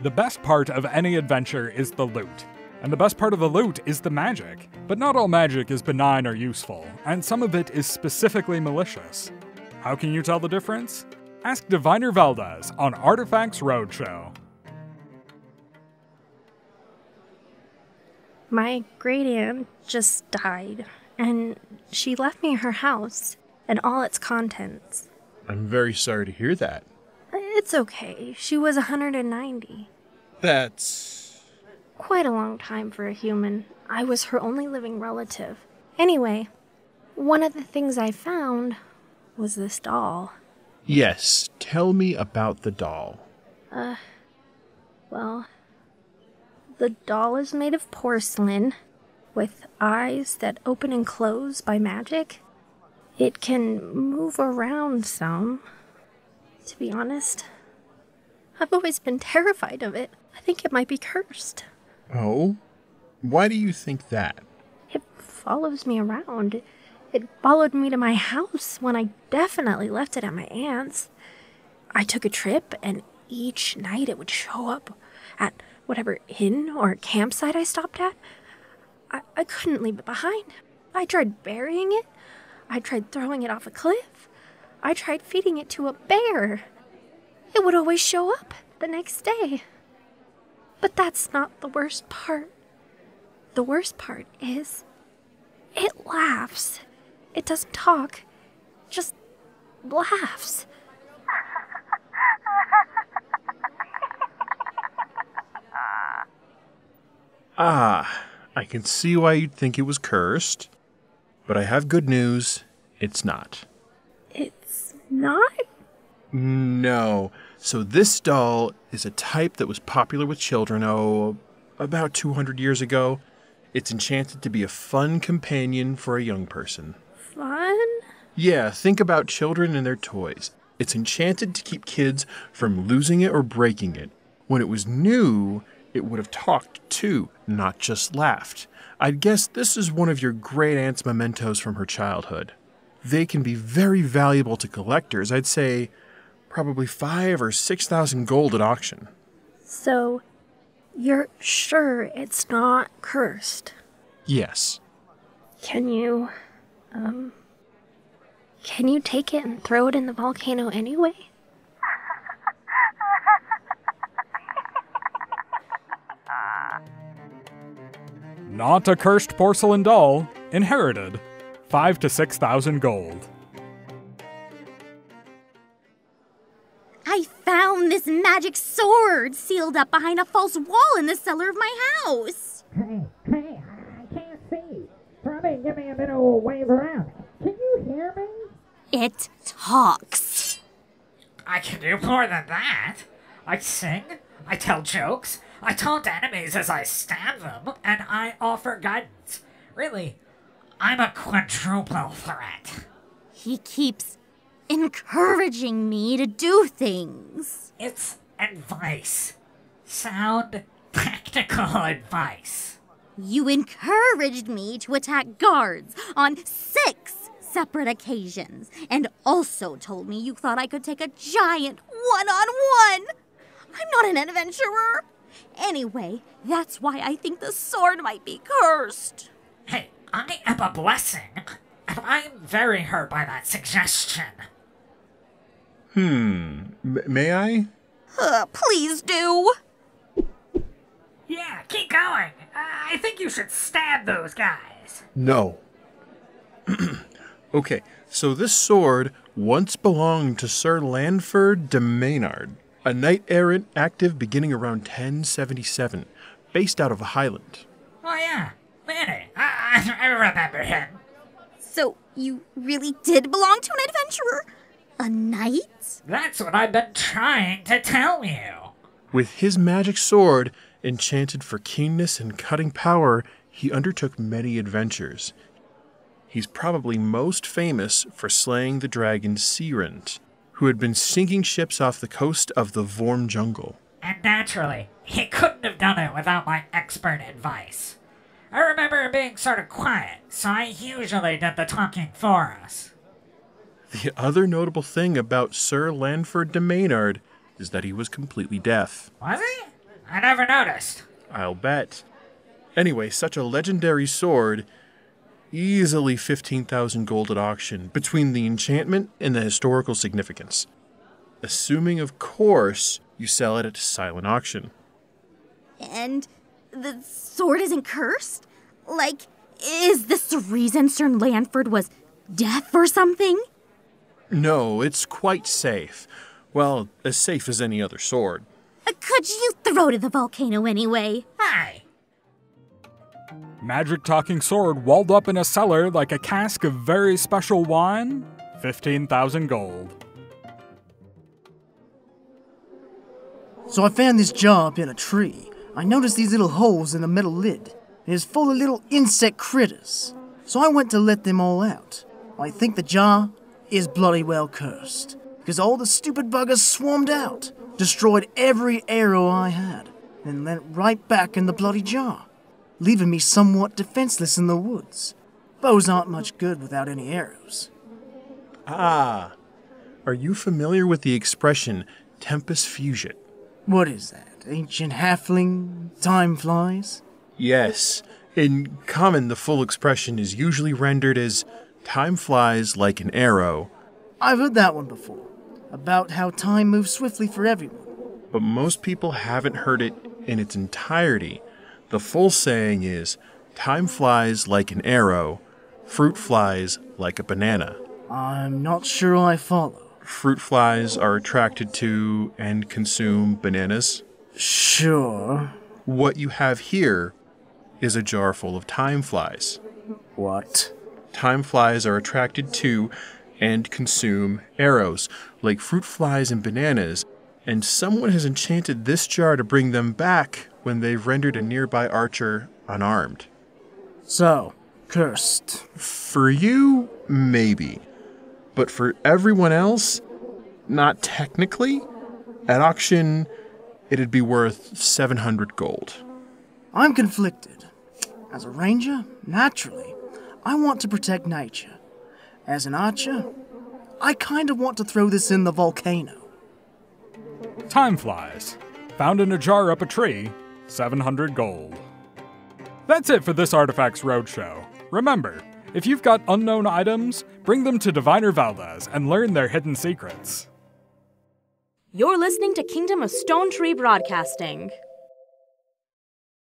The best part of any adventure is the loot. And the best part of the loot is the magic. But not all magic is benign or useful, and some of it is specifically malicious. How can you tell the difference? Ask Diviner Valdez on Artifacts Roadshow. My great-aunt just died, and she left me her house and all its contents. I'm very sorry to hear that. It's okay. She was 190. That's... quite a long time for a human. I was her only living relative. Anyway, one of the things I found was this doll. Yes, tell me about the doll. Well, the doll is made of porcelain with eyes that open and close by magic. It can move around some. To be honest, I've always been terrified of it. I think it might be cursed. Oh? Why do you think that? It follows me around. It followed me to my house when I definitely left it at my aunt's. I took a trip, and each night it would show up at whatever inn or campsite I stopped at. I couldn't leave it behind. I tried burying it. I tried throwing it off a cliff. I tried feeding it to a bear. It would always show up the next day. But that's not the worst part. The worst part is, it laughs. It doesn't talk, just laughs. I can see why you'd think it was cursed, but I have good news. It's not. It's not? No. So this doll is a type that was popular with children, about 200 years ago. It's enchanted to be a fun companion for a young person. Fun? Yeah, think about children and their toys. It's enchanted to keep kids from losing it or breaking it. When it was new, it would have talked too, not just laughed. I'd guess this is one of your great-aunt's mementos from her childhood. They can be very valuable to collectors. I'd say probably 5,000 or 6,000 gold at auction. So, you're sure it's not cursed? Yes. Can you take it and throw it in the volcano anyway? Not a cursed porcelain doll. Inherited. 5,000 to 6,000 gold. I found this magic sword sealed up behind a false wall in the cellar of my house. Hey, I can't see. Probably give me a bit of a wave around. Can you hear me? It talks. I can do more than that. I sing, I tell jokes, I taunt enemies as I stab them, and I offer guidance. Really, I'm a quadruple threat. He keeps encouraging me to do things. It's advice. Sound, tactical advice. You encouraged me to attack guards on 6 separate occasions, and also told me you thought I could take a giant one-on-one. I'm not an adventurer. Anyway, that's why I think the sword might be cursed. Hey, I am a blessing, and I'm very hurt by that suggestion. May I? Please do. Yeah, keep going. I think you should stab those guys. No. Okay, so this sword once belonged to Sir Lanford de Maynard, a knight-errant active beginning around 1077, based out of a Highland. Oh yeah, Manny. I remember him. So you really did belong to an adventurer? A knight? That's what I've been trying to tell you. With his magic sword, enchanted for keenness and cutting power, he undertook many adventures. He's probably most famous for slaying the dragon Searant, who had been sinking ships off the coast of the Vorm jungle. And naturally, he couldn't have done it without my expert advice. I remember him being sort of quiet, so I usually did the talking for us. The other notable thing about Sir Lanford de Maynard is that he was completely deaf. Was he? I never noticed. I'll bet. Anyway, such a legendary sword, easily 15,000 gold at auction between the enchantment and the historical significance. Assuming, of course, you sell it at a silent auction. And the sword isn't cursed? Like, is this the reason Sir Lanford was deaf or something? No, it's quite safe. Well, as safe as any other sword. Could you throw it in the volcano anyway? Hey, Magic talking sword walled up in a cellar like a cask of very special wine? 15,000 gold. So I found this jar up in a tree. I noticed these little holes in the metal lid. It is full of little insect critters. So I went to let them all out. I think the jar is bloody well cursed, because all the stupid buggers swarmed out, destroyed every arrow I had, and went right back in the bloody jar, leaving me somewhat defenseless in the woods. Bows aren't much good without any arrows. Ah, are you familiar with the expression tempus fugit? What is that? Ancient halfling? Time flies? Yes. In common, the full expression is usually rendered as time flies like an arrow, I've heard that one before, about how time moves swiftly for everyone. but most people haven't heard it in its entirety. The full saying is, time flies like an arrow, fruit flies like a banana. I'm not sure I follow. Fruit flies are attracted to and consume bananas. Sure. What you have here is a jar full of time flies. What? Time flies are attracted to and consume arrows, like fruit flies and bananas, and someone has enchanted this jar to bring them back when they've rendered a nearby archer unarmed. So, cursed. For you, maybe. But for everyone else, not technically. At auction, it'd be worth 700 gold. I'm conflicted. As a ranger, naturally, I want to protect nature. As an archer, I kind of want to throw this in the volcano. Time flies. Found in a jar up a tree, 700 gold. That's it for this Artifacts Roadshow. Remember, if you've got unknown items, bring them to Diviner Valdez and learn their hidden secrets. You're listening to Kingdom of Stone Tree Broadcasting.